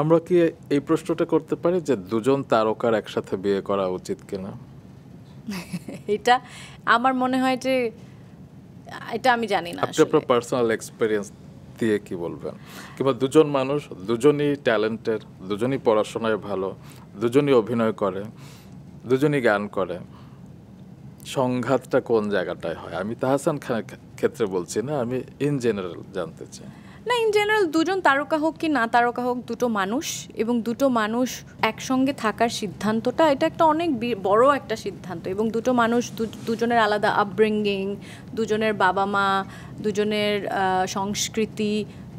আমরা কি এই প্রশ্নটা করতে পারি যে দুজন তারকার একসাথে বিয়ে করা উচিত কিনা? এটা আমার মনে হয় যে এটা আমি জানি না আপনি আপনার পার্সোনাল এক্সপেরিয়েন্স দিয়ে কি বলবেন? কিংবা দুজন মানুষ, দুজনই ট্যালেন্টেড, দুজনই পড়াশোনায় ভালো, দুজনই অভিনয় করে, দুজনই গান করে, সংঘাতটা কোন জায়গাটায় হয়? আমি তাহসান খানের ক্ষেত্রে বলছি না, আমি ইন জেনারেল জানতে চাই। না, ইন জেনারেল দুজন তারকা হোক কি না তারকা হোক, দুটো মানুষ, এবং দুটো মানুষ একসঙ্গে থাকার সিদ্ধান্তটা এটা একটা অনেক বড় একটা সিদ্ধান্ত, এবং দুটো মানুষ দুজনের আলাদা আপব্রিঙ্গিং, দুজনের বাবা মা, দুজনের সংস্কৃতি,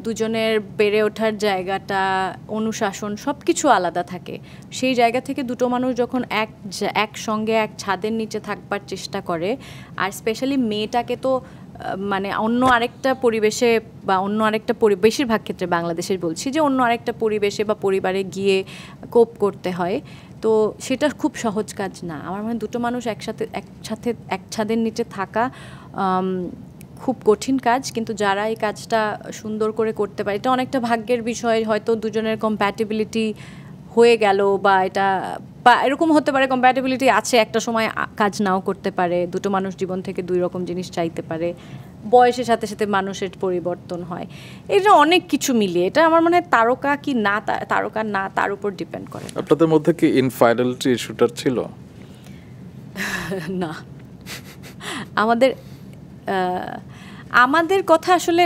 দুজনের বেড়ে ওঠার জায়গাটা, অনুশাসন, সব কিছু আলাদা থাকে। সেই জায়গা থেকে দুটো মানুষ যখন একসঙ্গে এক ছাদের নিচে থাকবার চেষ্টা করে, আর স্পেশালি মেয়েটাকে তো মানে অন্য আরেকটা পরিবেশে বা অন্য আরেকটা বেশিরভাগ ক্ষেত্রে বাংলাদেশের বলছি যে অন্য আরেকটা পরিবেশে বা পরিবারে গিয়ে কোপ করতে হয়, তো সেটা খুব সহজ কাজ না। আমার মনে হয় দুটো মানুষ একসাথে এক ছাদের নিচে থাকা খুব কঠিন কাজ, কিন্তু যারা এই কাজটা সুন্দর করে করতে পারে, এটা অনেকটা ভাগ্যের বিষয়। হয়তো দুজনের কম্প্যাটিবিলিটি হয়ে গেল, বা এটা বা এরকম হতে পারে কম্প্যাটিবিলিটি আছে, একটা সময় কাজ নাও করতে পারে। দুটো মানুষ জীবন থেকে দুই রকম জিনিস চাইতে পারে, বয়সের সাথে সাথে মানুষের পরিবর্তন হয়, এটা অনেক কিছু মিলিয়ে এটা আমার মনে হয় তারকা কি না তারকা না তার উপর ডিপেন্ড করে। আপনাদের মধ্যে কি ইনফাইডেলিটি ইস্যুটার ছিল? না, আমাদের আমাদের কথা আসলে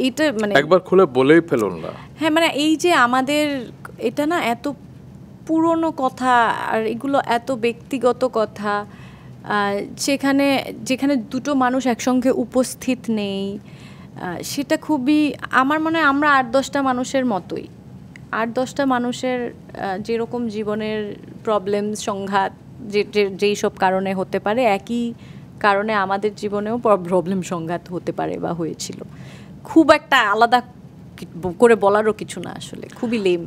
এইটা মানে একবার খুলে বলেই ফেলুন না। হ্যাঁ, মানে এই যে আমাদের এটা না এত পুরনো কথা, আর এগুলো এত ব্যক্তিগত কথা, যেখানে দুটো মানুষ একসঙ্গে উপস্থিত নেই, সেটা খুবই, আমার মনে হয় আমরা 8-10টা মানুষের মতোই, 8-10টা মানুষের যেরকম জীবনের প্রবলেম, সংঘাত, যেই সব কারণে হতে পারে, একই কারণে আমাদের জীবনেও প্রবলেম সংঘাত হতে পারে বা হয়েছিল। খুব একটা আলাদা করে বলারও কিছু না, আসলে খুবই লেম।